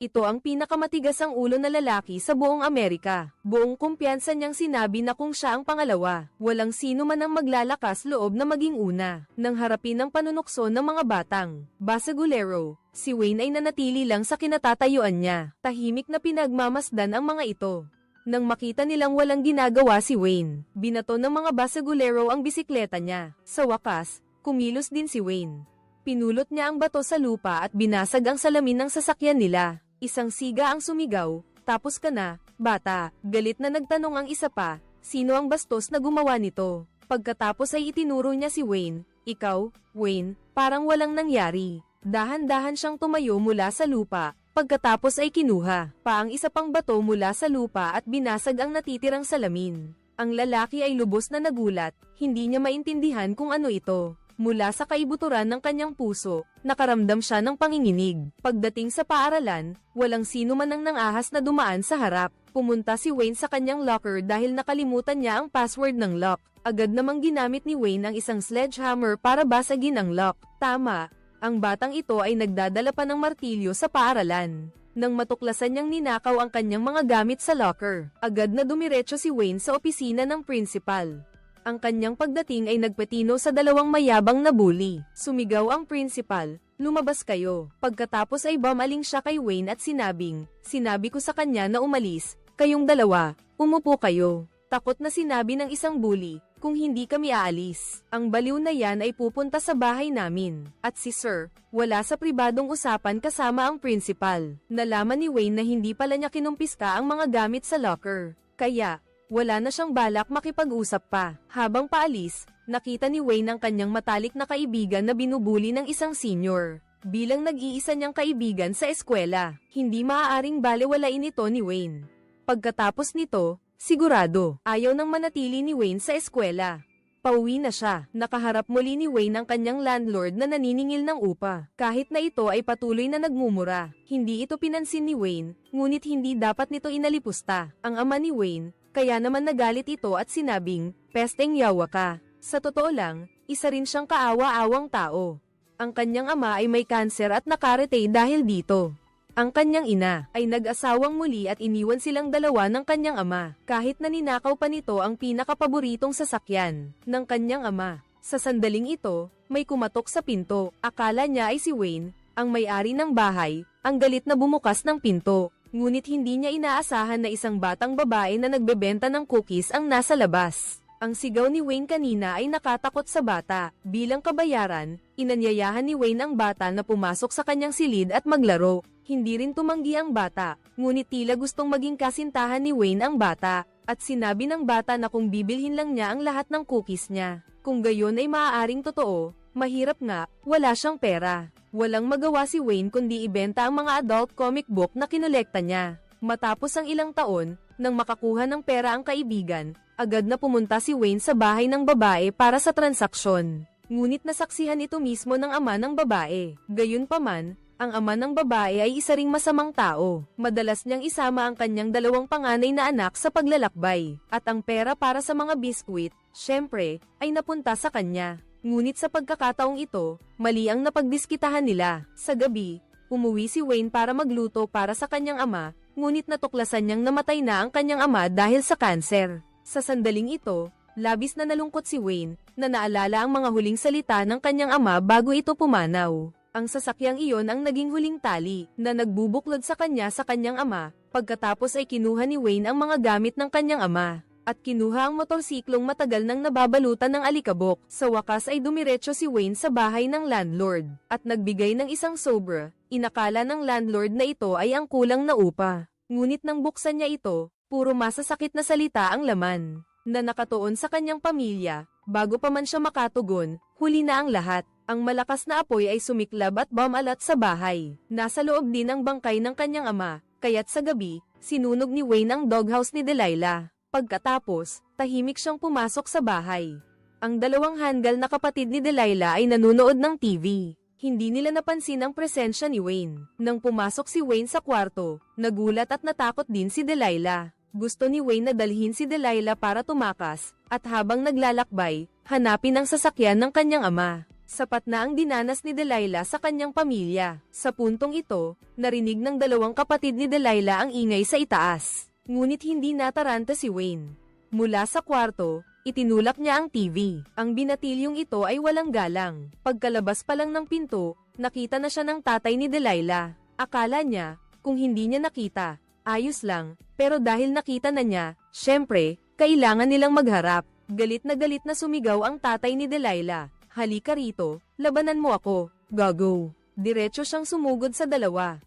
Ito ang pinakamatigas ang ulo na lalaki sa buong Amerika. Buong kumpiyansa niyang sinabi na kung siya ang pangalawa, walang sino man ang maglalakas loob na maging una. Nang harapin ang panunukso ng mga batang basagulero, si Wayne ay nanatili lang sa kinatatayuan niya. Tahimik na pinagmamasdan ang mga ito. Nang makita nilang walang ginagawa si Wayne, binato ng mga basagulero ang bisikleta niya. Sa wakas, kumilos din si Wayne. Pinulot niya ang bato sa lupa at binasag ang salamin ng sasakyan nila. Isang siga ang sumigaw, "Tapos ka na, bata." Galit na nagtanong ang isa pa, "Sino ang bastos na gumawa nito?" Pagkatapos ay itinuro niya si Wayne, "Ikaw, Wayne." Parang walang nangyari. Dahan-dahan siyang tumayo mula sa lupa, pagkatapos ay kinuha pa ang isa pang bato mula sa lupa at binasag ang natitirang salamin. Ang lalaki ay lubos na nagulat, hindi niya maintindihan kung ano ito. Mula sa kaibuturan ng kanyang puso, nakaramdam siya ng panginginig. Pagdating sa paaralan, walang sino man ang nangahas na dumaan sa harap. Pumunta si Wayne sa kanyang locker dahil nakalimutan niya ang password ng lock. Agad namang ginamit ni Wayne ang isang sledgehammer para basagin ang lock. Tama, ang batang ito ay nagdadala pa ng martilyo sa paaralan. Nang matuklasan niyang ninakaw ang kanyang mga gamit sa locker, agad na dumiretso si Wayne sa opisina ng principal. Ang kanyang pagdating ay nagpatino sa dalawang mayabang na bully. Sumigaw ang principal, "Lumabas kayo." Pagkatapos ay bumaling siya kay Wayne at sinabi ko sa kanya na umalis, "Kayong dalawa, umupo kayo." Takot na sinabi ng isang bully, "Kung hindi kami aalis, ang baliw na yan ay pupunta sa bahay namin." At si Sir, wala sa pribadong usapan kasama ang principal. Nalaman ni Wayne na hindi pala niya kinumpiska ang mga gamit sa locker. Kaya, wala na siyang balak makipag-usap pa. Habang paalis, nakita ni Wayne ang kanyang matalik na kaibigan na binubuli ng isang senior. Bilang nag-iisa niyang kaibigan sa eskwela, hindi maaaring balewalain ito ni Wayne. Pagkatapos nito, sigurado, ayaw nang manatili ni Wayne sa eskwela. Pauwi na siya. Nakaharap muli ni Wayne ang kanyang landlord na naniningil ng upa. Kahit na ito ay patuloy na nagmumura, hindi ito pinansin ni Wayne, ngunit hindi dapat nito inalipusta. Ang ama ni Wayne, kaya naman nagalit ito at sinabing, "Pesteng yawa ka." Sa totoo lang, isa rin siyang kaawa-awang tao. Ang kanyang ama ay may kanser at nakaretay dahil dito. Ang kanyang ina ay nag-asawang muli at iniwan silang dalawa ng kanyang ama, kahit na ninakaw pa nito ang pinakapaboritong sasakyan ng kanyang ama. Sa sandaling ito, may kumatok sa pinto. Akala niya ay si Wayne, ang may-ari ng bahay, ang galit na bumukas ng pinto. Ngunit hindi niya inaasahan na isang batang babae na nagbebenta ng cookies ang nasa labas. Ang sigaw ni Wayne kanina ay nakatakot sa bata. Bilang kabayaran, inanyayahan ni Wayne ang bata na pumasok sa kanyang silid at maglaro. Hindi rin tumanggi ang bata, ngunit tila gustong maging kasintahan ni Wayne ang bata, at sinabi ng bata na kung bibilhin lang niya ang lahat ng cookies niya. Kung gayon ay maaaring totoo, mahirap nga, wala siyang pera. Walang magawa si Wayne kundi ibenta ang mga adult comic book na kinolekta niya. Matapos ang ilang taon, nang makakuha ng pera ang kaibigan, agad na pumunta si Wayne sa bahay ng babae para sa transaksyon. Ngunit nasaksihan ito mismo ng ama ng babae. Gayunpaman, ang ama ng babae ay isa ring masamang tao. Madalas niyang isama ang kanyang dalawang panganay na anak sa paglalakbay, at ang pera para sa mga biskwit, syempre, ay napunta sa kanya. Ngunit sa pagkakataong ito, mali ang napagdiskitahan nila. Sa gabi, umuwi si Wayne para magluto para sa kanyang ama, ngunit natuklasan niyang namatay na ang kanyang ama dahil sa kanser. Sa sandaling ito, labis na nalungkot si Wayne, na naalala ang mga huling salita ng kanyang ama bago ito pumanaw. Ang sasakyang iyon ang naging huling tali, na nagbubuklod sa kanyang ama, pagkatapos ay kinuha ni Wayne ang mga gamit ng kanyang ama. At kinuha ang motorsiklong matagal nang nababalutan ng alikabok. Sa wakas ay dumiretso si Wayne sa bahay ng landlord, at nagbigay ng isang sobra. Inakala ng landlord na ito ay ang kulang na upa. Ngunit nang buksan niya ito, puro masasakit na salita ang laman, na nakatuon sa kanyang pamilya. Bago pa man siya makatugon, huli na ang lahat. Ang malakas na apoy ay sumiklab at bumalat sa bahay. Nasa loob din ang bangkay ng kanyang ama, kaya't sa gabi, sinunog ni Wayne ang doghouse ni Delilah. Pagkatapos, tahimik siyang pumasok sa bahay. Ang dalawang hanggal na kapatid ni Delilah ay nanunood ng TV. Hindi nila napansin ang presensya ni Wayne. Nang pumasok si Wayne sa kwarto, nagulat at natakot din si Delilah. Gusto ni Wayne na dalhin si Delilah para tumakas, at habang naglalakbay, hanapin ang sasakyan ng kanyang ama. Sapat na ang dinanas ni Delilah sa kanyang pamilya. Sa puntong ito, narinig ng dalawang kapatid ni Delilah ang ingay sa itaas. Ngunit hindi nataranta si Wayne. Mula sa kwarto, itinulak niya ang TV. Ang binatilyong ito ay walang galang. Pagkalabas pa lang ng pinto, nakita na siya ng tatay ni Delilah. Akala niya, kung hindi niya nakita, ayos lang, pero dahil nakita na niya, syempre, kailangan nilang magharap. Galit na sumigaw ang tatay ni Delilah. Halika rito, labanan mo ako, gago. Diretso siyang sumugod sa dalawa.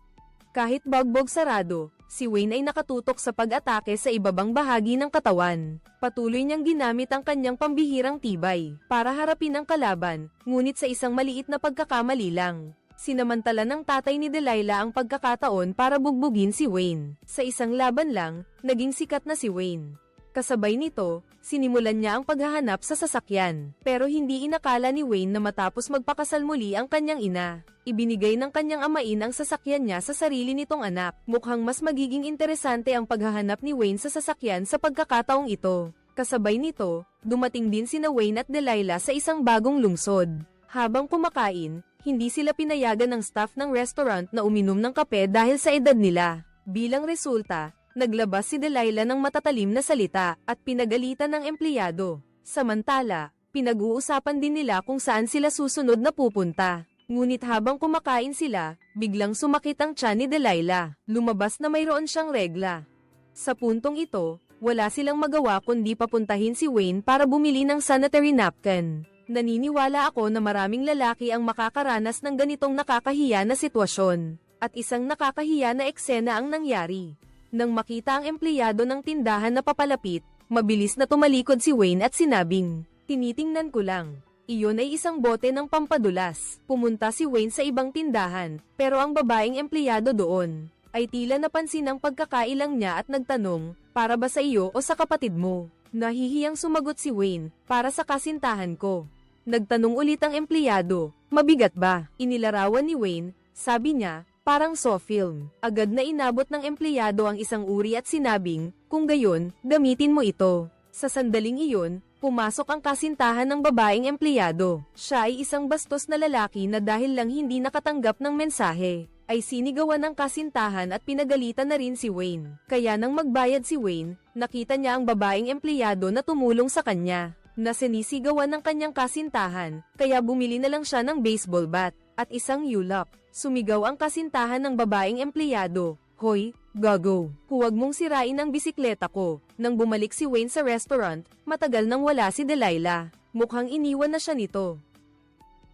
Kahit bagbog sarado, si Wayne ay nakatutok sa pag-atake sa ibabang bahagi ng katawan. Patuloy niyang ginamit ang kanyang pambihirang tibay para harapin ang kalaban, ngunit sa isang maliit na pagkakamali lang. Sinamantala ng tatay ni Delilah ang pagkakataon para bugbugin si Wayne. Sa isang laban lang, naging sikat na si Wayne. Kasabay nito, sinimulan niya ang paghahanap sa sasakyan. Pero hindi inakala ni Wayne na matapos magpakasal muli ang kanyang ina, ibinigay ng kanyang amain ang sasakyan niya sa sarili nitong anak. Mukhang mas magiging interesante ang paghahanap ni Wayne sa sasakyan sa pagkakataong ito. Kasabay nito, dumating din sina Wayne at Delilah sa isang bagong lungsod. Habang kumakain, hindi sila pinayagan ng staff ng restaurant na uminom ng kape dahil sa edad nila. Bilang resulta, naglabas si Delilah ng matatalim na salita at pinagalitan ng empleyado. Samantala, pinag-uusapan din nila kung saan sila susunod na pupunta. Ngunit habang kumakain sila, biglang sumakit ang tiyan ni Delilah. Lumabas na mayroon siyang regla. Sa puntong ito, wala silang magawa kundi papuntahin si Wayne para bumili ng sanitary napkin. Naniniwala ako na maraming lalaki ang makakaranas ng ganitong nakakahiya na sitwasyon. At isang nakakahiya na eksena ang nangyari. Nang makita ang empleyado ng tindahan na papalapit, mabilis na tumalikod si Wayne at sinabing, "Tinitingnan ko lang. Iyon ay isang bote ng pampadulas." Pumunta si Wayne sa ibang tindahan, pero ang babaeng empleyado doon ay tila napansin ang pagkakailang niya at nagtanong, "Para ba sa iyo o sa kapatid mo?" Nahihiyang sumagot si Wayne, "Para sa kasintahan ko." Nagtanong ulit ang empleyado, "Mabigat ba?" Inilarawan ni Wayne, sabi niya, "Parang soft film." Agad na inabot ng empleyado ang isang uri at sinabing, "Kung gayon, gamitin mo ito." Sa sandaling iyon, pumasok ang kasintahan ng babaeng empleyado. Siya ay isang bastos na lalaki na dahil lang hindi nakatanggap ng mensahe, ay sinigawan ng kasintahan at pinagalitan na rin si Wayne. Kaya nang magbayad si Wayne, nakita niya ang babaeng empleyado na tumulong sa kanya, na sinisigawan ng kanyang kasintahan, kaya bumili na lang siya ng baseball bat at isang ulap. Sumigaw ang kasintahan ng babaeng empleyado, "Hoy, gago, huwag mong sirain ang bisikleta ko." Nang bumalik si Wayne sa restaurant, matagal nang wala si Delilah. Mukhang iniwan na siya nito.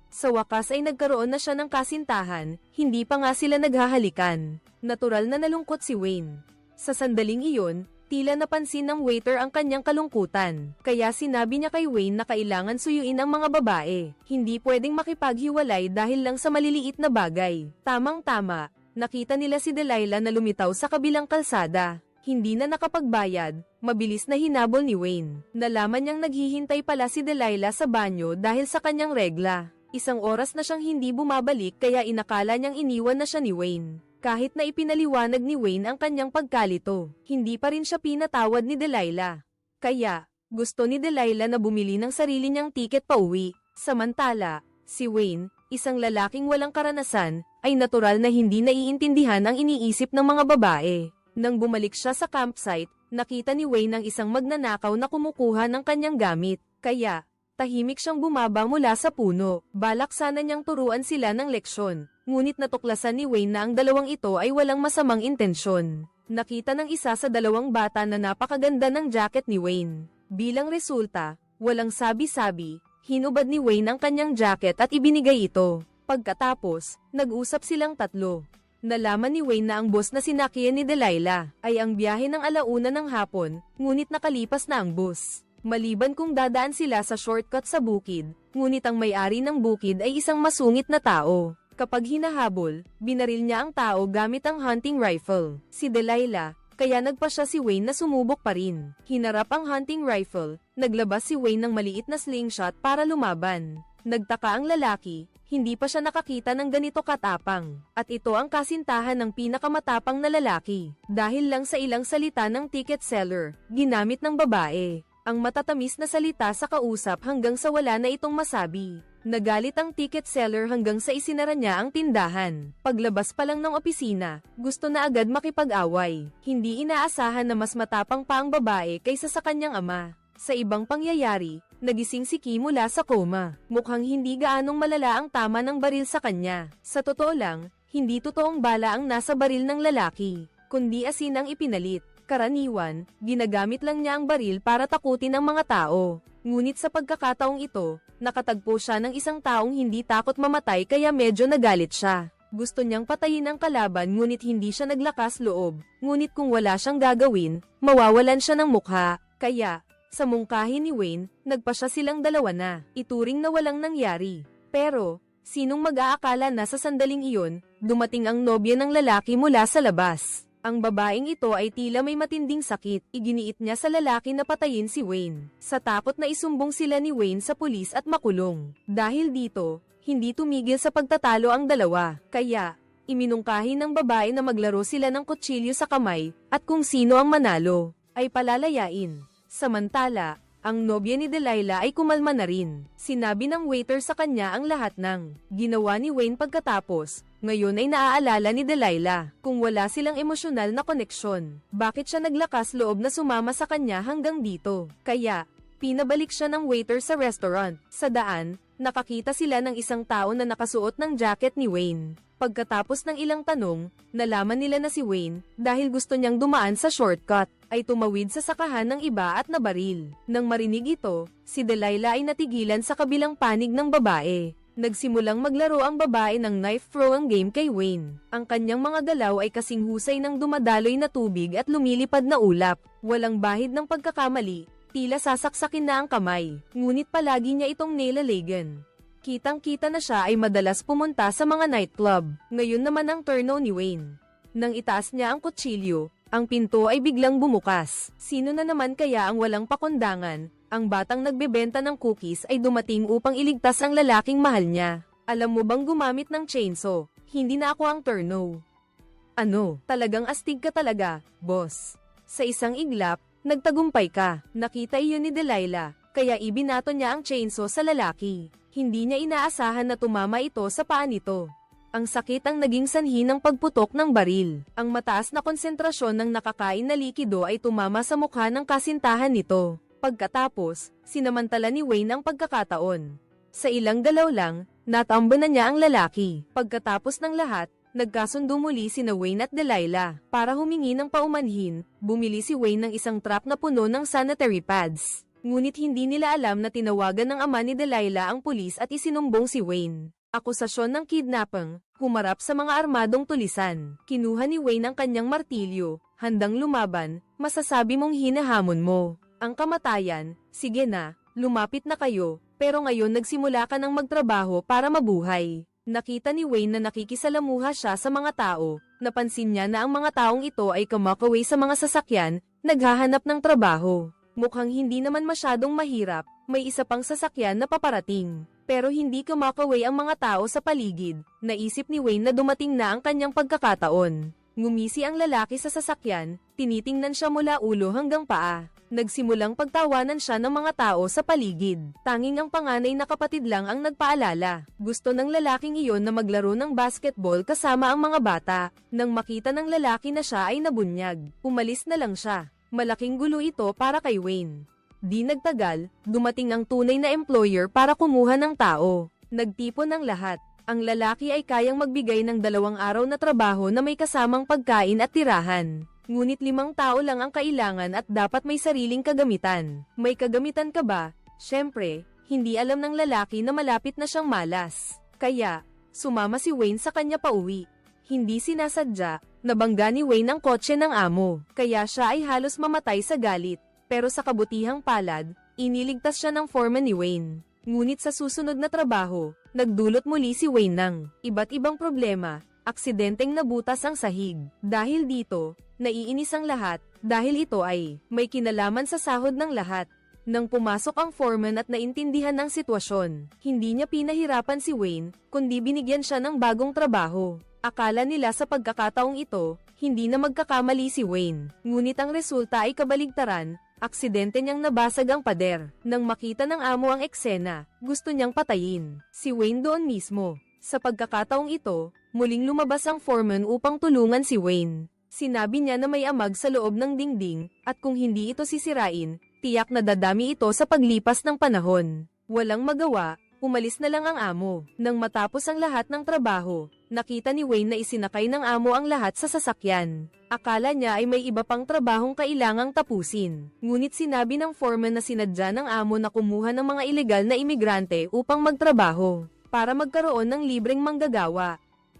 Sa wakas ay nagkaroon na siya ng kasintahan, hindi pa nga sila naghahalikan. Natural na nalungkot si Wayne. Sa sandaling iyon, tila napansin ng waiter ang kanyang kalungkutan. Kaya sinabi niya kay Wayne na kailangan suyuin ang mga babae. Hindi pwedeng makipaghiwalay dahil lang sa maliliit na bagay. Tamang-tama, nakita nila si Delilah na lumitaw sa kabilang kalsada. Hindi na nakapagbayad, mabilis na hinabol ni Wayne. Nalaman niyang naghihintay pala si Delilah sa banyo dahil sa kanyang regla. Isang oras na siyang hindi bumabalik kaya inakala niyang iniwan na siya ni Wayne. Kahit na ipinaliwanag ni Wayne ang kanyang pagkalito, hindi pa rin siya pinatawad ni Delilah. Kaya, gusto ni Delilah na bumili ng sarili niyang tiket pauwi. Samantala, si Wayne, isang lalaking walang karanasan, ay natural na hindi naiintindihan ang iniisip ng mga babae. Nang bumalik siya sa campsite, nakita ni Wayne ang isang magnanakaw na kumukuha ng kanyang gamit. Kaya, tahimik siyang bumaba mula sa puno. Balak sana niyang turuan sila ng leksyon. Ngunit natuklasan ni Wayne na ang dalawang ito ay walang masamang intensyon. Nakita ng isa sa dalawang bata na napakaganda ng jacket ni Wayne. Bilang resulta, walang sabi-sabi, hinubad ni Wayne ang kanyang jacket at ibinigay ito. Pagkatapos, nag-usap silang tatlo. Nalaman ni Wayne na ang bus na sinakyan ni Delilah ay ang biyahe ng 1:00 ng hapon, ngunit nakalipas na ang bus. Maliban kung dadaan sila sa shortcut sa bukid, ngunit ang may-ari ng bukid ay isang masungit na tao. Kapag hinahabol, binaril niya ang tao gamit ang hunting rifle. Si Delilah, kaya nagpa siya si Wayne na sumubok pa rin. Hinarap ang hunting rifle, naglabas si Wayne ng maliit na slingshot para lumaban. Nagtaka ang lalaki, hindi pa siya nakakita ng ganito katapang. At ito ang kasintahan ng pinakamatapang na lalaki. Dahil lang sa ilang salita ng ticket seller, ginamit ng babae ang matatamis na salita sa kausap hanggang sa wala na itong masabi. Nagalit ang ticket seller hanggang sa isinara niya ang tindahan. Paglabas pa lang ng opisina, gusto na agad makipag-away. Hindi inaasahan na mas matapang pa ang babae kaysa sa kanyang ama. Sa ibang pangyayari, nagising si Ki mula sa coma. Mukhang hindi gaanong malala ang tama ng baril sa kanya. Sa totoo lang, hindi totoong bala ang nasa baril ng lalaki, kundi asin ang ipinalit. Karaniwan, ginagamit lang niya ang baril para takutin ang mga tao. Ngunit sa pagkakataong ito, nakatagpo siya ng isang taong hindi takot mamatay kaya medyo nagalit siya. Gusto niyang patayin ang kalaban ngunit hindi siya naglakas loob. Ngunit kung wala siyang gagawin, mawawalan siya ng mukha. Kaya, sa mungkahi ni Wayne, nagpa siya silang dalawa na. Ituring na walang nangyari. Pero, sinong mag-aakala na sa sandaling iyon, dumating ang nobya ng lalaki mula sa labas. Ang babaeng ito ay tila may matinding sakit. Iginiit niya sa lalaki na patayin si Wayne. Sa takot na isumbong sila ni Wayne sa pulis at makulong. Dahil dito, hindi tumigil sa pagtatalo ang dalawa. Kaya, iminungkahi ng babae na maglaro sila ng kutsilyo sa kamay, at kung sino ang manalo, ay palalayain. Samantala, ang nobya ni Delilah ay kumalma na rin. Sinabi ng waiter sa kanya ang lahat ng ginawa ni Wayne pagkatapos. Ngayon ay naaalala ni Delilah kung wala silang emosyonal na koneksyon. Bakit siya naglakas loob na sumama sa kanya hanggang dito? Kaya, pinabalik siya ng waiter sa restaurant. Sa daan, nakakita sila ng isang tao na nakasuot ng jacket ni Wayne. Pagkatapos ng ilang tanong, nalaman nila na si Wayne, dahil gusto niyang dumaan sa shortcut, ay tumawid sa sakahan ng iba at nabaril. Nang marinig ito, si Delilah ay natigilan sa kabilang panig ng babae. Nagsimulang maglaro ang babae ng knife throwing game kay Wayne. Ang kanyang mga galaw ay kasing husay ng dumadaloy na tubig at lumilipad na ulap. Walang bahid ng pagkakamali, tila sasaksakin na ang kamay. Ngunit palagi niya itong nilalagan. Kitang-kita na siya ay madalas pumunta sa mga nightclub. Ngayon naman ang turno ni Wayne. Nang itaas niya ang kutsilyo, ang pinto ay biglang bumukas. Sino na naman kaya ang walang pakundangan? Ang batang nagbebenta ng cookies ay dumating upang iligtas ang lalaking mahal niya. Alam mo bang gumamit ng chainsaw? Hindi na ako ang turno. Ano? Talagang astig ka talaga, boss. Sa isang iglap, nagtagumpay ka. Nakita iyon ni Delilah, kaya ibinato niya ang chainsaw sa lalaki. Hindi niya inaasahan na tumama ito sa paa nito. Ang sakit ang naging sanhi ng pagputok ng baril. Ang mataas na konsentrasyon ng nakakain na likido ay tumama sa mukha ng kasintahan nito. Pagkatapos, sinamantala ni Wayne ang pagkakataon. Sa ilang galaw lang, natamba na niya ang lalaki. Pagkatapos ng lahat, nagkasundo muli sina Wayne at Delilah. Para humingi ng paumanhin, bumili si Wayne ng isang trap na puno ng sanitary pads. Ngunit hindi nila alam na tinawagan ng ama ni Delilah ang pulis at isinumbong si Wayne. Akusasyon ng kidnapping, humarap sa mga armadong tulisan. Kinuha ni Wayne ang kanyang martilyo, handang lumaban, masasabi mong hinahamon mo ang kamatayan. Sige na, lumapit na kayo, pero ngayon nagsimula ka ng magtrabaho para mabuhay. Nakita ni Wayne na nakikisalamuha siya sa mga tao. Napansin niya na ang mga taong ito ay kumakaway sa mga sasakyan, naghahanap ng trabaho. Mukhang hindi naman masyadong mahirap, may isa pang sasakyan na paparating. Pero hindi kumakaway ang mga tao sa paligid. Naisip ni Wayne na dumating na ang kanyang pagkakataon. Ngumisi ang lalaki sa sasakyan, tinitingnan siya mula ulo hanggang paa. Nagsimulang pagtawanan siya ng mga tao sa paligid. Tanging ang panganay na kapatid lang ang nagpaalala. Gusto ng lalaking iyon na maglaro ng basketball kasama ang mga bata. Nang makita ng lalaki na siya ay nabunyag. Umalis na lang siya. Malaking gulo ito para kay Wayne. Di nagtagal, dumating ang tunay na employer para kumuha ng tao. Nagtipon ang lahat. Ang lalaki ay kayang magbigay ng 2 araw na trabaho na may kasamang pagkain at tirahan. Ngunit 5 tao lang ang kailangan at dapat may sariling kagamitan. May kagamitan ka ba? Siyempre, hindi alam ng lalaki na malapit na siyang malas. Kaya, sumama si Wayne sa kanya pauwi. Hindi sinasadya, nabangga ni Wayne ang kotse ng amo. Kaya siya ay halos mamatay sa galit. Pero sa kabutihang palad, iniligtas siya ng foreman ni Wayne. Ngunit sa susunod na trabaho, nagdulot muli si Wayne ng iba't ibang problema. Aksidenteng nabutas ang sahig. Dahil dito, naiinis ang lahat, dahil ito ay may kinalaman sa sahod ng lahat. Nang pumasok ang foreman at naintindihan ng sitwasyon, hindi niya pinahirapan si Wayne, kundi binigyan siya ng bagong trabaho. Akala nila sa pagkakataong ito, hindi na magkakamali si Wayne. Ngunit ang resulta ay kabaligtaran, Aksidente niyang nabasag ang pader. Nang makita ng amo ang eksena, gusto niyang patayin si Wayne doon mismo. Sa pagkakataong ito, muling lumabas ang foreman upang tulungan si Wayne. Sinabi niya na may amag sa loob ng dingding, at kung hindi ito sisirain, tiyak na dadami ito sa paglipas ng panahon. Walang magawa, umalis na lang ang amo. Nang matapos ang lahat ng trabaho, nakita ni Wayne na isinakay ng amo ang lahat sa sasakyan. Akala niya ay may iba pang trabahong kailangang tapusin. Ngunit sinabi ng foreman na sinadya ng amo na kumuha ng mga ilegal na imigrante upang magtrabaho, para magkaroon ng libreng manggagawa.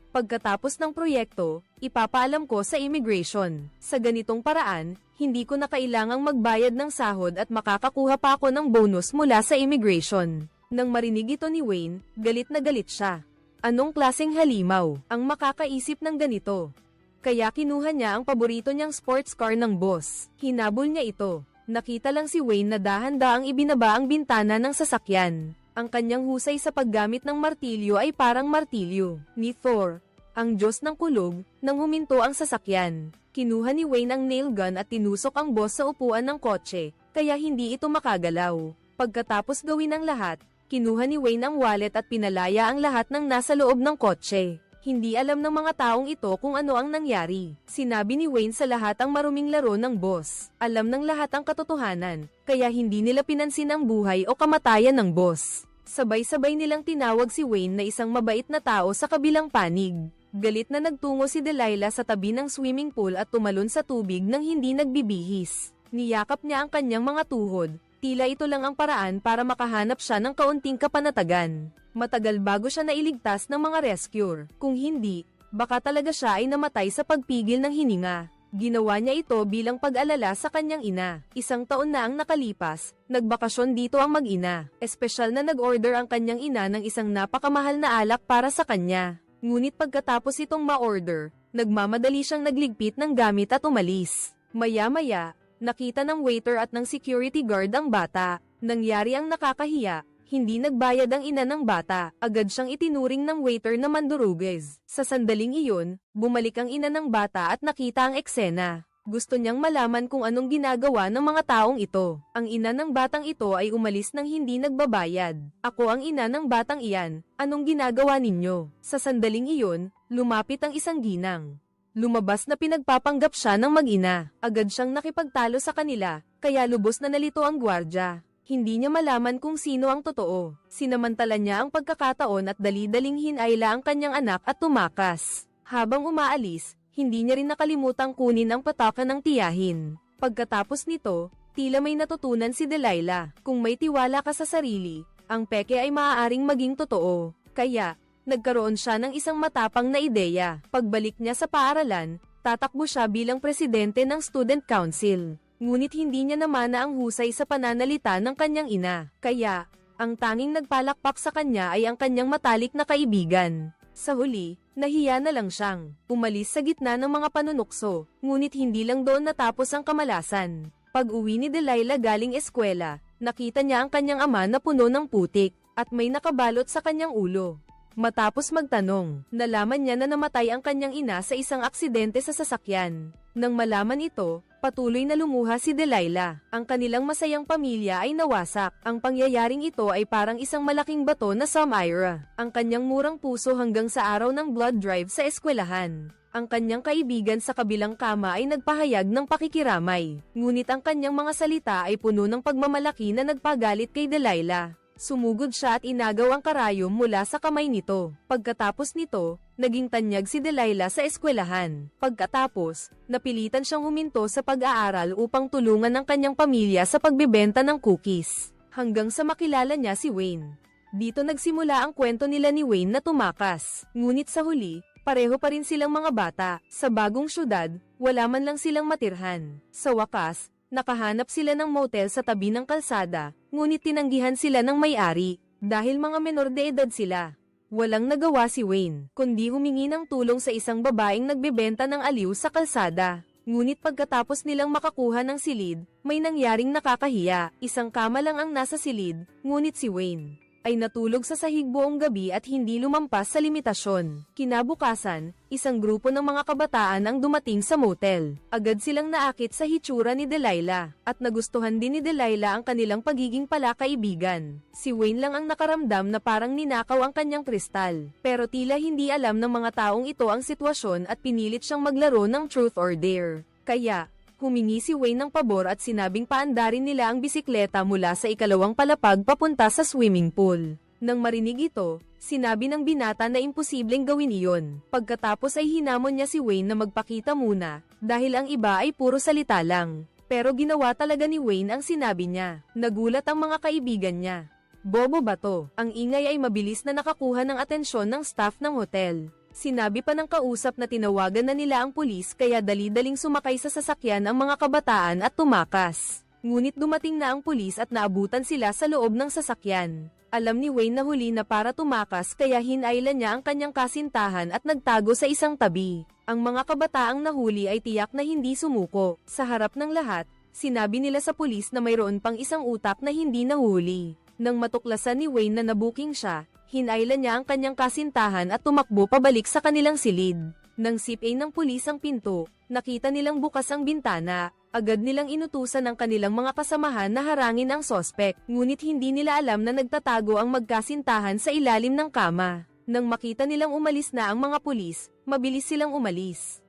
Pagkatapos ng proyekto, ipapaalam ko sa immigration. Sa ganitong paraan, hindi ko na kailangang magbayad ng sahod at makakakuha pa ako ng bonus mula sa immigration. Nang marinig ito ni Wayne, galit na galit siya. Anong klaseng halimaw ang makakaisip ng ganito? Kaya kinuha niya ang paborito niyang sports car ng boss. Hinabol niya ito. Nakita lang si Wayne na dahan-daang ibinaba ang bintana ng sasakyan. Ang kanyang husay sa paggamit ng martilyo ay parang martilyo ni Thor, ang Diyos ng kulog, nang huminto ang sasakyan. Kinuha ni Wayne ang nail gun at tinusok ang boss sa upuan ng kotse, kaya hindi ito makagalaw. Pagkatapos gawin ang lahat, kinuha ni Wayne ang wallet at pinalaya ang lahat ng nasa loob ng kotse. Hindi alam ng mga taong ito kung ano ang nangyari. Sinabi ni Wayne sa lahat ang maruming laro ng boss. Alam ng lahat ang katotohanan, kaya hindi nila pinansin ang buhay o kamatayan ng boss. Sabay-sabay nilang tinawag si Wayne na isang mabait na tao sa kabilang panig. Galit na nagtungo si Delilah sa tabi ng swimming pool at tumalon sa tubig nang hindi nagbibihis. Niyakap niya ang kanyang mga tuhod. Tila ito lang ang paraan para makahanap siya ng kaunting kapanatagan. Matagal bago siya nailigtas ng mga rescuer. Kung hindi, baka talaga siya ay namatay sa pagpigil ng hininga. Ginawa niya ito bilang pag-alala sa kanyang ina. 1 taon na ang nakalipas, nagbakasyon dito ang mag-ina. Espesyal na nag-order ang kanyang ina ng isang napakamahal na alak para sa kanya. Ngunit pagkatapos itong ma-order, nagmamadali siyang nagligpit ng gamit at umalis. Maya-maya, nakita ng waiter at ng security guard ang bata. Nangyari ang nakakahiya. Hindi nagbayad ang ina ng bata, agad siyang itinuring ng waiter na mandurugez. Sa sandaling iyon, bumalik ang ina ng bata at nakita ang eksena. Gusto niyang malaman kung anong ginagawa ng mga taong ito. Ang ina ng batang ito ay umalis nang hindi nagbabayad. Ako ang ina ng batang iyan, anong ginagawa ninyo? Sa sandaling iyon, lumapit ang isang ginang. Lumabas na pinagpapanggap siya ng mag-ina. Agad siyang nakipagtalo sa kanila, kaya lubos na nalito ang gwardya. Hindi niya malaman kung sino ang totoo. Sinamantala niya ang pagkakataon at dali-daling hinayla ang kanyang anak at tumakas. Habang umaalis, hindi niya rin nakalimutang kunin ang patakan ng tiyahin. Pagkatapos nito, tila may natutunan si Delilah. Kung may tiwala ka sa sarili, ang peke ay maaaring maging totoo. Kaya, nagkaroon siya ng isang matapang na ideya. Pagbalik niya sa paaralan, tatakbo siya bilang presidente ng student council. Ngunit hindi niya namana ang husay sa pananalita ng kanyang ina. Kaya, ang tanging nagpalakpak sa kanya ay ang kanyang matalik na kaibigan. Sa huli, nahiya na lang siyang umalis sa gitna ng mga panunukso. Ngunit hindi lang doon natapos ang kamalasan. Pag-uwi ni Delilah galing eskwela, nakita niya ang kanyang ama na puno ng putik, at may nakabalot sa kanyang ulo. Matapos magtanong, nalaman niya na namatay ang kanyang ina sa isang aksidente sa sasakyan. Nang malaman ito, patuloy na lumuha si Delilah. Ang kanilang masayang pamilya ay nawasak. Ang pangyayaring ito ay parang isang malaking bato na sumira ang kanyang murang puso hanggang sa araw ng blood drive sa eskwelahan. Ang kanyang kaibigan sa kabilang kama ay nagpahayag ng pakikiramay. Ngunit ang kanyang mga salita ay puno ng pagmamalaki na nagpagalit kay Delilah. Sumugod siya at inagaw ang karayom mula sa kamay nito. Pagkatapos nito, naging tanyag si Delilah sa eskwelahan. Pagkatapos, napilitan siyang huminto sa pag-aaral upang tulungan ang kanyang pamilya sa pagbebenta ng cookies. Hanggang sa makilala niya si Wayne. Dito nagsimula ang kwento nila ni Wayne na tumakas. Ngunit sa huli, pareho pa rin silang mga bata. Sa bagong syudad, wala man lang silang matirhan. Sa wakas, nakahanap sila ng motel sa tabi ng kalsada, ngunit tinanggihan sila ng may-ari, dahil mga menor de edad sila. Walang nagawa si Wayne, kundi humingi ng tulong sa isang babaeng nagbebenta ng aliw sa kalsada. Ngunit pagkatapos nilang makakuha ng silid, may nangyaring nakakahiya. Isang kama lang ang nasa silid, ngunit si Wayne ay natulog sa sahig buong gabi at hindi lumampas sa limitasyon. Kinabukasan, isang grupo ng mga kabataan ang dumating sa motel. Agad silang naakit sa hitsura ni Delilah, at nagustuhan din ni Delilah ang kanilang pagiging palakaibigan. Si Wayne lang ang nakaramdam na parang ninakaw ang kanyang kristal, pero tila hindi alam ng mga taong ito ang sitwasyon at pinilit siyang maglaro ng truth or dare. Kaya, humingi si Wayne ng pabor at sinabing paandarin nila ang bisikleta mula sa ikalawang palapag papunta sa swimming pool. Nang marinig ito, sinabi ng binata na imposibleng gawin iyon. Pagkatapos ay hinamon niya si Wayne na magpakita muna, dahil ang iba ay puro salita lang. Pero ginawa talaga ni Wayne ang sinabi niya. Nagulat ang mga kaibigan niya. Bobo ba to? Ang ingay ay mabilis na nakakuha ng atensyon ng staff ng hotel. Sinabi pa ng kausap na tinawagan na nila ang pulis kaya dali-daling sumakay sa sasakyan ang mga kabataan at tumakas. Ngunit dumating na ang pulis at naabutan sila sa loob ng sasakyan. Alam ni Wayne na huli na para tumakas kaya hinailan niya ang kanyang kasintahan at nagtago sa isang tabi. Ang mga kabataang nahuli ay tiyak na hindi sumuko. Sa harap ng lahat, sinabi nila sa pulis na mayroon pang isang utak na hindi nahuli. Nang matuklasan ni Wayne na nabuking siya, hinailan niya ang kanyang kasintahan at tumakbo pabalik sa kanilang silid. Nang sipay ng pulis ang pinto, nakita nilang bukas ang bintana. Agad nilang inutusan ang kanilang mga kasamahan na harangin ang sospek. Ngunit hindi nila alam na nagtatago ang magkasintahan sa ilalim ng kama. Nang makita nilang umalis na ang mga pulis, mabilis silang umalis.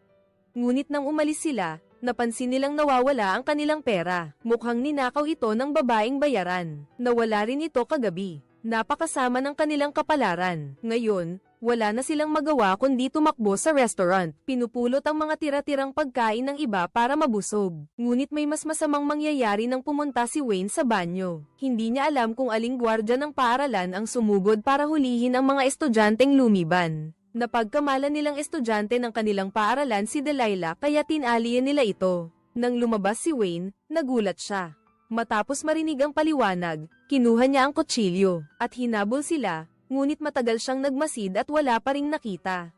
Ngunit nang umalis sila, napansin nilang nawawala ang kanilang pera. Mukhang ninakaw ito ng babaeng bayaran. Nawala rin ito kagabi. Napakasama ng kanilang kapalaran. Ngayon, wala na silang magawa kundi tumakbo sa restaurant. Pinupulot ang mga tira-tirang pagkain ng iba para mabusog. Ngunit may mas masamang mangyayari nang pumunta si Wayne sa banyo. Hindi niya alam kung aling gwardya ng paaralan ang sumugod para hulihin ang mga estudyanteng lumiban. Napagkamalan nilang estudyante ng kanilang paaralan si Delilah kaya tinalian nila ito. Nang lumabas si Wayne, nagulat siya. Matapos marinig ang paliwanag, kinuha niya ang kutsilyo, at hinabol sila, ngunit matagal siyang nagmasid at wala pa ring nakita.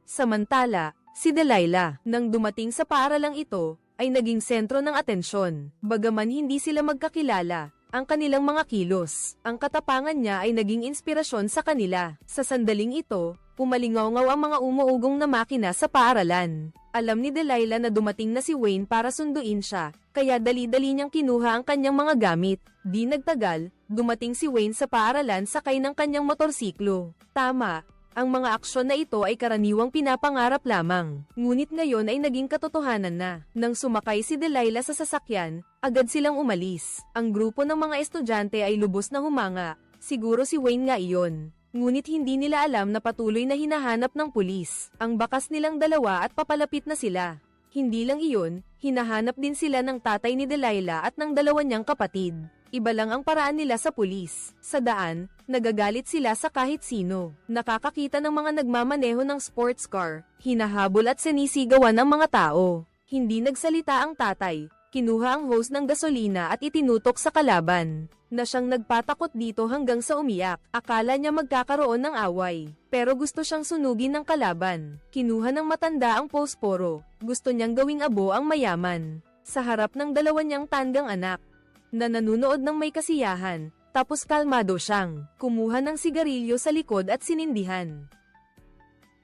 Samantala, si Delilah, nang dumating sa paaralang ito, ay naging sentro ng atensyon. Bagaman hindi sila magkakilala, ang kanilang mga kilos, ang katapangan niya ay naging inspirasyon sa kanila. Sa sandaling ito, pumalingaw-ngaw ang mga umuugong na makina sa paaralan. Alam ni Delilah na dumating na si Wayne para sunduin siya, kaya dali-dali niyang kinuha ang kanyang mga gamit. Di nagtagal, dumating si Wayne sa paaralan sakay ng kanyang motorsiklo. Tama, ang mga aksyon na ito ay karaniwang pinapangarap lamang. Ngunit ngayon ay naging katotohanan na. Nang sumakay si Delilah sa sasakyan, agad silang umalis. Ang grupo ng mga estudyante ay lubos na humanga. Siguro si Wayne nga iyon. Ngunit hindi nila alam na patuloy na hinahanap ng pulis ang bakas nilang dalawa at papalapit na sila. Hindi lang iyon, hinahanap din sila ng tatay ni Delilah at ng dalawa niyang kapatid. Iba lang ang paraan nila sa pulis. Sa daan, nagagalit sila sa kahit sino. Nakakakita ng mga nagmamaneho ng sports car, hinahabol at sinisigawan ng mga tao. Hindi nagsalita ang tatay. Kinuha ang hose ng gasolina at itinutok sa kalaban, na siyang nagpatakot dito hanggang sa umiyak. Akala niya magkakaroon ng away, pero gusto siyang sunugin ng kalaban. Kinuha ng matanda ang posporo, gusto niyang gawing abo ang mayaman. Sa harap ng dalawa niyang tandang anak, na nanunood ng may kasiyahan, tapos kalmado siyang kumuha ng sigarilyo sa likod at sinindihan.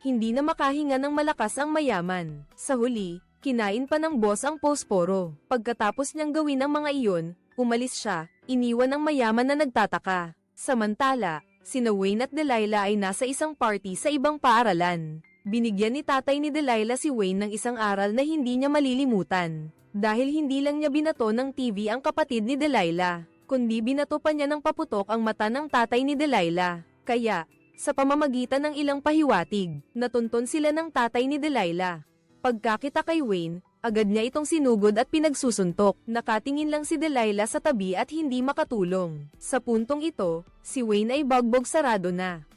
Hindi na makahinga ng malakas ang mayaman. Sa huli, kinain pa ng boss ang posporo. Pagkatapos niyang gawin ang mga iyon, umalis siya, iniwan ng mayaman na nagtataka. Samantala, sina Wayne at Delilah ay nasa isang party sa ibang paaralan. Binigyan ni tatay ni Delilah si Wayne ng isang aral na hindi niya malilimutan. Dahil hindi lang niya binato ng TV ang kapatid ni Delilah, kundi binato pa niya ng paputok ang mata ng tatay ni Delilah. Kaya, sa pamamagitan ng ilang pahiwatig, natuntun sila ng tatay ni Delilah. Pagkakita kay Wayne, agad niya itong sinugod at pinagsusuntok. Nakatingin lang si Delilah sa tabi at hindi makatulong. Sa puntong ito, si Wayne ay bagbog sarado na.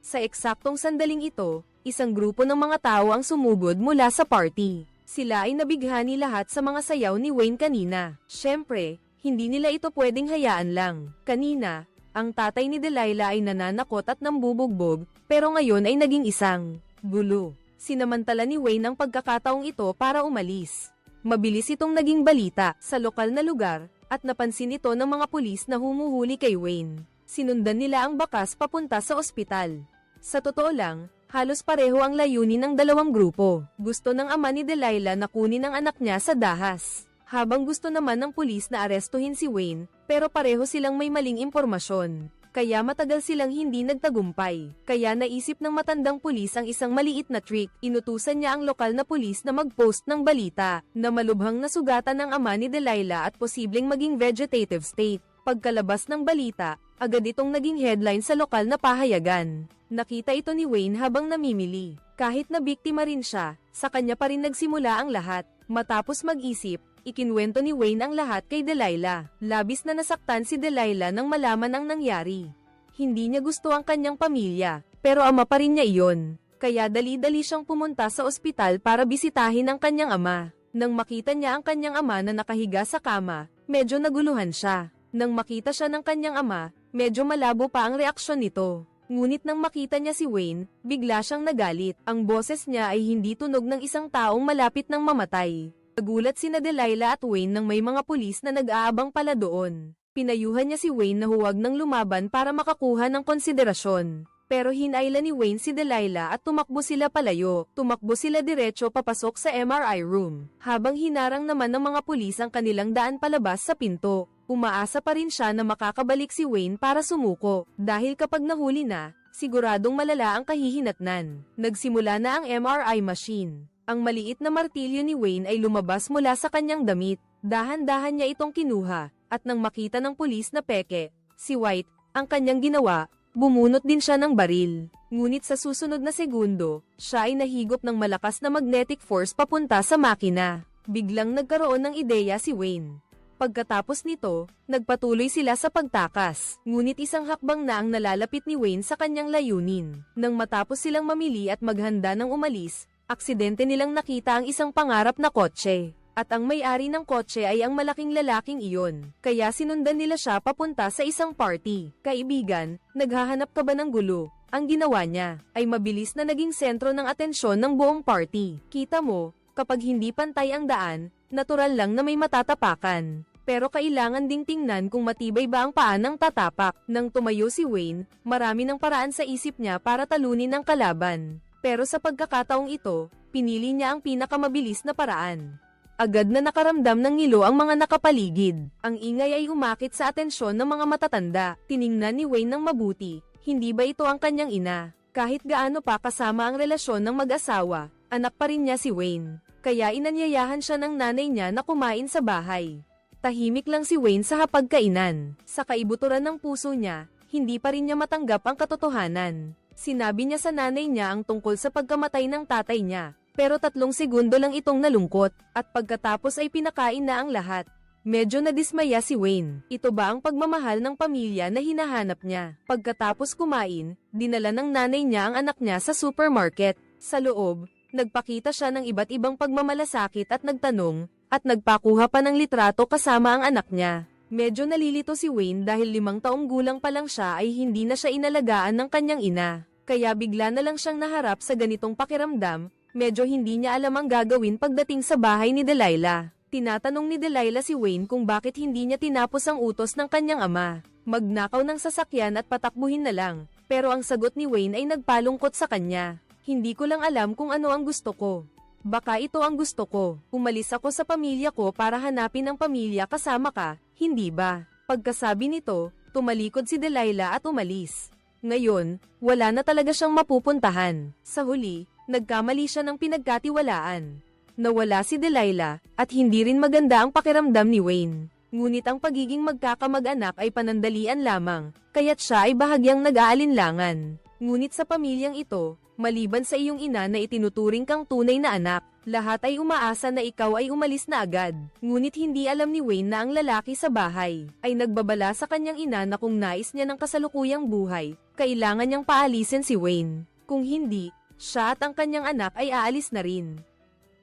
Sa eksaktong sandaling ito, isang grupo ng mga tao ang sumugod mula sa party. Sila ay nabighani lahat sa mga sayaw ni Wayne kanina. Siyempre, hindi nila ito pwedeng hayaan lang. Kanina, ang tatay ni Delilah ay nananakot at nambubugbog, pero ngayon ay naging isang gulo. Sinamantala ni Wayne ang pagkakataong ito para umalis. Mabilis itong naging balita sa lokal na lugar, at napansin ito ng mga pulis na humuhuli kay Wayne. Sinundan nila ang bakas papunta sa ospital. Sa totoo lang, halos pareho ang layunin ng dalawang grupo. Gusto ng ama ni Delilah na kunin ang anak niya sa dahas. Habang gusto naman ng pulis na arestuhin si Wayne, pero pareho silang may maling impormasyon. Kaya matagal silang hindi nagtagumpay. Kaya naisip ng matandang pulis ang isang maliit na trick. Inutusan niya ang lokal na pulis na mag-post ng balita, na malubhang nasugatan ng ama ni Delilah at posibleng maging vegetative state. Pagkalabas ng balita, agad itong naging headline sa lokal na pahayagan. Nakita ito ni Wayne habang namimili. Kahit na biktima rin siya, sa kanya pa rin nagsimula ang lahat. Matapos mag-isip, ikinwento ni Wayne ang lahat kay Delilah. Labis na nasaktan si Delilah nang malaman ang nangyari. Hindi niya gusto ang kanyang pamilya, pero ama pa rin niya iyon. Kaya dali-dali siyang pumunta sa ospital para bisitahin ang kanyang ama. Nang makita niya ang kanyang ama na nakahiga sa kama, medyo naguluhan siya. Nang makita siya ng kanyang ama, medyo malabo pa ang reaksyon nito. Ngunit nang makita niya si Wayne, bigla siyang nagalit. Ang boses niya ay hindi tunog ng isang taong malapit ng mamatay. Nagulat sina Delilah at Wayne nang may mga pulis na nag-aabang pala doon. Pinayuhan niya si Wayne na huwag nang lumaban para makakuha ng konsiderasyon. Pero hinayla ni Wayne si Delilah at tumakbo sila palayo. Tumakbo sila diretso papasok sa MRI room. Habang hinarang naman ng mga pulis ang kanilang daan palabas sa pinto. Umaasa pa rin siya na makakabalik si Wayne para sumuko, dahil kapag nahuli na, siguradong malala ang kahihinatnan. Nagsimula na ang MRI machine. Ang maliit na martilyo ni Wayne ay lumabas mula sa kanyang damit. Dahan-dahan niya itong kinuha, at nang makita ng pulis na peke, si White, ang kanyang ginawa, bumunot din siya ng baril. Ngunit sa susunod na segundo, siya ay nahigop ng malakas na magnetic force papunta sa makina. Biglang nagkaroon ng ideya si Wayne. Pagkatapos nito, nagpatuloy sila sa pagtakas. Ngunit isang hakbang na ang nalalapit ni Wayne sa kanyang layunin. Nang matapos silang mamili at maghanda ng umalis, aksidente nilang nakita ang isang pangarap na kotse. At ang may-ari ng kotse ay ang malaking lalaking iyon. Kaya sinundan nila siya papunta sa isang party. Kaibigan, naghahanap ka ba ng gulo? Ang ginawa niya ay mabilis na naging sentro ng atensyon ng buong party. Kita mo, kapag hindi pantay ang daan, natural lang na may matatapakan. Pero kailangan ding tingnan kung matibay ba ang paa ng tatapak. Nang tumayo si Wayne, marami ng paraan sa isip niya para talunin ang kalaban. Pero sa pagkakataong ito, pinili niya ang pinakamabilis na paraan. Agad na nakaramdam ng ngilo ang mga nakapaligid. Ang ingay ay umakit sa atensyon ng mga matatanda. Tiningnan ni Wayne ng mabuti, hindi ba ito ang kanyang ina? Kahit gaano pa kasama ang relasyon ng mag-asawa, anak pa rin niya si Wayne. Kaya inanyayahan siya ng nanay niya na kumain sa bahay. Tahimik lang si Wayne sa hapagkainan. Sa kaibuturan ng puso niya, hindi pa rin niya matanggap ang katotohanan. Sinabi niya sa nanay niya ang tungkol sa pagkamatay ng tatay niya, pero 3 segundo lang itong nalungkot, at pagkatapos ay pinakain na ang lahat. Medyo nadismaya si Wayne. Ito ba ang pagmamahal ng pamilya na hinahanap niya? Pagkatapos kumain, dinala ng nanay niya ang anak niya sa supermarket. Sa loob, nagpakita siya ng iba't ibang pagmamalasakit at nagtanong, at nagpakuha pa ng litrato kasama ang anak niya. Medyo nalilito si Wayne dahil 5 taong gulang pa lang siya ay hindi na siya inalagaan ng kanyang ina. Kaya bigla na lang siyang naharap sa ganitong pakiramdam, medyo hindi niya alam ang gagawin pagdating sa bahay ni Delilah. Tinatanong ni Delilah si Wayne kung bakit hindi niya tinapos ang utos ng kanyang ama. Magnakaw ng sasakyan at patakbuhin na lang. Pero ang sagot ni Wayne ay nagpalungkot sa kanya. Hindi ko lang alam kung ano ang gusto ko. Baka ito ang gusto ko. Umalis ako sa pamilya ko para hanapin ang pamilya kasama ka, hindi ba? Pagkasabi nito, tumalikod si Delilah at umalis. Ngayon, wala na talaga siyang mapupuntahan. Sa huli, nagkamali siya ng pinagkatiwalaan. Nawala si Delilah, at hindi rin maganda ang pakiramdam ni Wayne. Ngunit ang pagiging magkakamag-anak ay panandalian lamang, kaya't siya ay bahagyang nag-aalinlangan. Ngunit sa pamilyang ito, maliban sa iyong ina na itinuturing kang tunay na anak, lahat ay umaasa na ikaw ay umalis na agad. Ngunit hindi alam ni Wayne na ang lalaki sa bahay ay nagbabala sa kanyang ina na kung nais niya ng kasalukuyang buhay, kailangan niyang paalisin si Wayne. Kung hindi, siya at ang kanyang anak ay aalis na rin.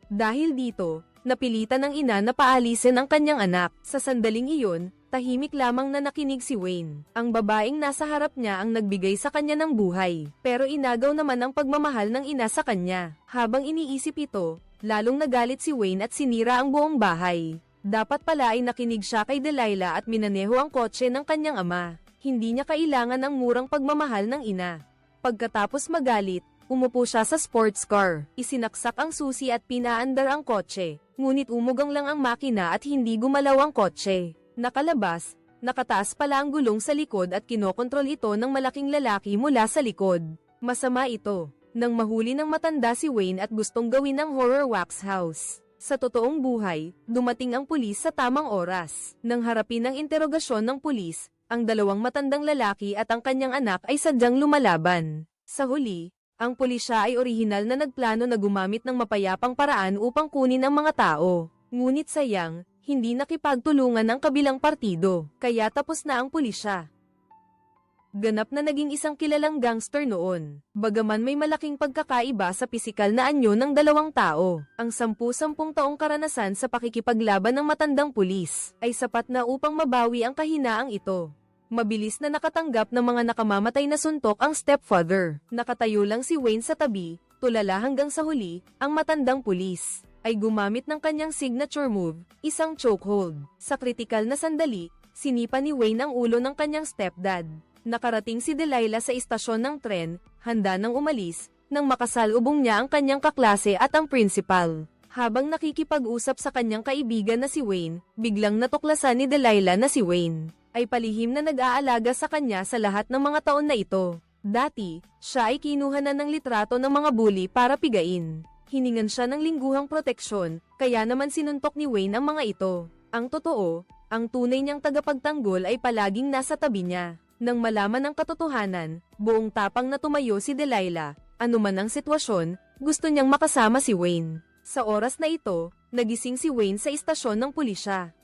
Dahil dito, napilitan ng ina na paalisin ang kanyang anak. Sa sandaling iyon, tahimik lamang na nakinig si Wayne. Ang babaeng nasa harap niya ang nagbigay sa kanya ng buhay, pero inagaw naman ang pagmamahal ng ina sa kanya. Habang iniisip ito, lalong nagalit si Wayne at sinira ang buong bahay. Dapat pala ay nakinig siya kay Delilah at minaneho ang kotse ng kanyang ama. Hindi niya kailangan ang murang pagmamahal ng ina. Pagkatapos magalit, umupo siya sa sports car. Isinaksak ang susi at pinaandar ang kotse. Ngunit umugang lang ang makina at hindi gumalaw ang kotse. Nakalabas, nakataas pala ang gulong sa likod at kinokontrol ito ng malaking lalaki mula sa likod. Masama ito. Nang mahuli ng matanda si Wayne at gustong gawin ng horror wax house. Sa totoong buhay, dumating ang pulis sa tamang oras. Nang harapin ang interogasyon ng pulis, ang dalawang matandang lalaki at ang kanyang anak ay sadyang lumalaban. Sa huli, ang pulisya ay orihinal na nagplano na gumamit ng mapayapang paraan upang kunin ang mga tao. Ngunit sayang, hindi nakipagtulungan ang kabilang partido, kaya tapos na ang pulisya. Ganap na naging isang kilalang gangster noon. Bagaman may malaking pagkakaiba sa pisikal na anyo ng dalawang tao, ang 10-10 taong karanasan sa pakikipaglaban ng matandang pulis ay sapat na upang mabawi ang kahinaang ito. Mabilis na nakatanggap ng mga nakamamatay na suntok ang stepfather. Nakatayo lang si Wayne sa tabi, tulala hanggang sa huli, ang matandang pulis ay gumamit ng kanyang signature move, isang chokehold. Sa kritikal na sandali, sinipa ni Wayne ang ulo ng kanyang stepdad. Nakarating si Delilah sa istasyon ng tren, handa nang umalis, nang makasalubong niya ang kanyang kaklase at ang principal. Habang nakikipag-usap sa kanyang kaibigan na si Wayne, biglang natuklasan ni Delilah na si Wayne ay palihim na nag-aalaga sa kanya sa lahat ng mga taon na ito. Dati, siya ay kinuha na ng litrato ng mga bully para pigain. Hiningan siya ng lingguhang proteksyon, kaya naman sinuntok ni Wayne ang mga ito. Ang totoo, ang tunay niyang tagapagtanggol ay palaging nasa tabi niya. Nang malaman ang katotohanan, buong tapang na tumayo si Delilah. Anuman ang sitwasyon, gusto niyang makasama si Wayne. Sa oras na ito, nagising si Wayne sa istasyon ng pulisya.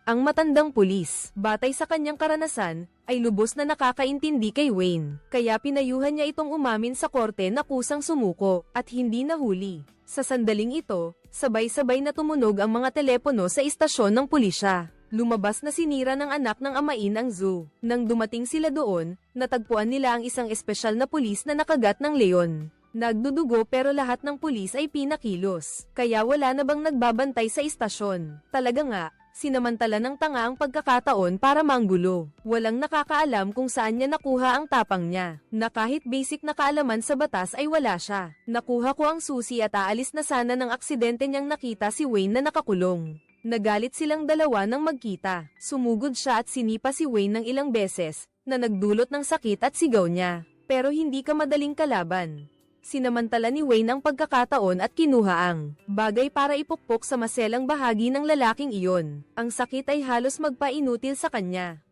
Ang matandang pulis, batay sa kanyang karanasan, ay lubos na nakakaintindi kay Wayne. Kaya pinayuhan niya itong umamin sa korte na kusang sumuko, at hindi nahuli. Sa sandaling ito, sabay-sabay na tumunog ang mga telepono sa istasyon ng pulisya. Lumabas na sinira ng anak ng amain ang zoo. Nang dumating sila doon, natagpuan nila ang isang espesyal na pulis na nakagat ng leon. Nagdudugo pero lahat ng pulis ay pinakilos. Kaya wala na bang nagbabantay sa istasyon. Talaga nga, sinamantala ng tanga ang pagkakataon para manggulo. Walang nakakaalam kung saan niya nakuha ang tapang niya. Na kahit basic na kaalaman sa batas ay wala siya. Nakuha ko ang susi at aalis na sana ng aksidente niyang nakita si Wayne na nakakulong. Nagalit silang dalawa nang magkita. Sumugod siya at sinipa si Wayne ng ilang beses, na nagdulot ng sakit at sigaw niya. Pero hindi ka madaling kalaban. Sinamantala ni Wayne ang pagkakataon at kinuha ang bagay para ipukpok sa maselang bahagi ng lalaking iyon. Ang sakit ay halos magpainutil sa kanya.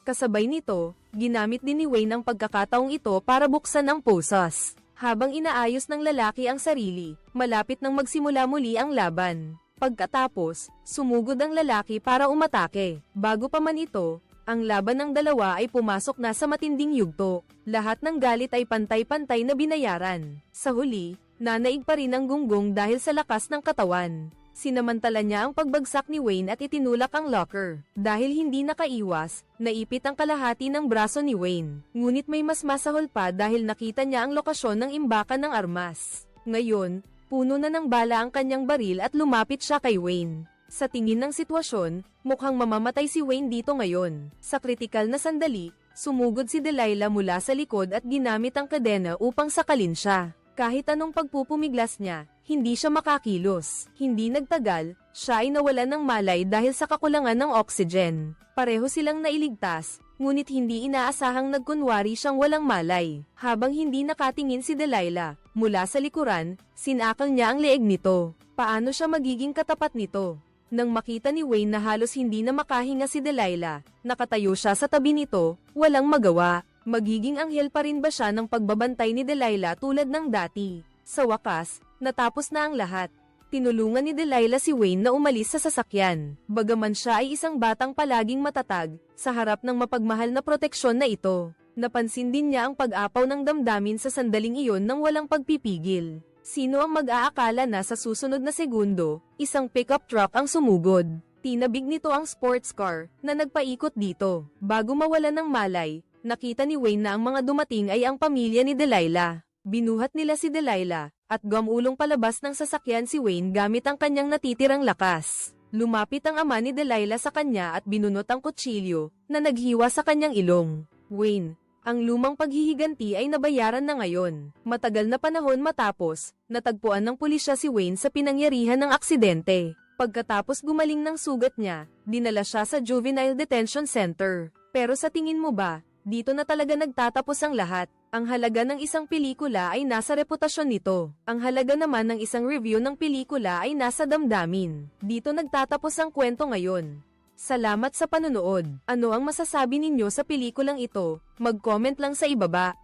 Kasabay nito, ginamit din ni Wayne ang pagkakataong ito para buksan ang posas. Habang inaayos ng lalaki ang sarili, malapit nang magsimula muli ang laban. Pagkatapos, sumugod ang lalaki para umatake. Bago pa man ito, ang laban ng dalawa ay pumasok na sa matinding yugto. Lahat ng galit ay pantay-pantay na binayaran. Sa huli, nanaig pa rin ang gunggong dahil sa lakas ng katawan. Sinamantala niya ang pagbagsak ni Wayne at itinulak ang locker. Dahil hindi nakaiwas, naipit ang kalahati ng braso ni Wayne. Ngunit may mas masahol pa dahil nakita niya ang lokasyon ng imbakan ng armas. Ngayon, puno na ng bala ang kanyang baril at lumapit siya kay Wayne. Sa tingin ng sitwasyon, mukhang mamamatay si Wayne dito ngayon. Sa kritikal na sandali, sumugod si Delilah mula sa likod at ginamit ang kadena upang sakalin siya. Kahit anong pagpupumiglas niya, hindi siya makakilos. Hindi nagtagal, siya ay nawalan ng malay dahil sa kakulangan ng oxygen. Pareho silang nailigtas, ngunit hindi inaasahang nagkunwari siyang walang malay. Habang hindi nakatingin si Delilah, mula sa likuran, sinakal niya ang leeg nito. Paano siya magiging katapat nito? Nang makita ni Wayne na halos hindi na makahinga si Delilah, nakatayo siya sa tabi nito, walang magawa. Magiging anghel pa rin ba siya ng pagbabantay ni Delilah tulad ng dati? Sa wakas, natapos na ang lahat. Tinulungan ni Delilah si Wayne na umalis sa sasakyan. Bagaman siya ay isang batang palaging matatag, sa harap ng mapagmahal na proteksyon na ito, napansin din niya ang pag-apaw ng damdamin sa sandaling iyon nang walang pagpipigil. Sino ang mag-aakala na sa susunod na segundo, isang pickup truck ang sumugod. Tinabig nito ang sports car, na nagpaikot dito. Bago mawalan ng malay, nakita ni Wayne na ang mga dumating ay ang pamilya ni Delilah. Binuhat nila si Delilah, at gumulong palabas ng sasakyan si Wayne gamit ang kanyang natitirang lakas. Lumapit ang ama ni Delilah sa kanya at binunot ang kutsilyo na naghiwa sa kanyang ilong. Wayne, ang lumang paghihiganti ay nabayaran na ngayon. Matagal na panahon matapos, natagpuan ng pulisya si Wayne sa pinangyarihan ng aksidente. Pagkatapos gumaling ng sugat niya, dinala siya sa Juvenile Detention Center. Pero sa tingin mo ba, dito na talaga nagtatapos ang lahat? Ang halaga ng isang pelikula ay nasa reputasyon nito. Ang halaga naman ng isang review ng pelikula ay nasa damdamin. Dito nagtatapos ang kwento ngayon. Salamat sa panonood. Ano ang masasabi ninyo sa pelikulang ito? Mag-comment lang sa ibaba.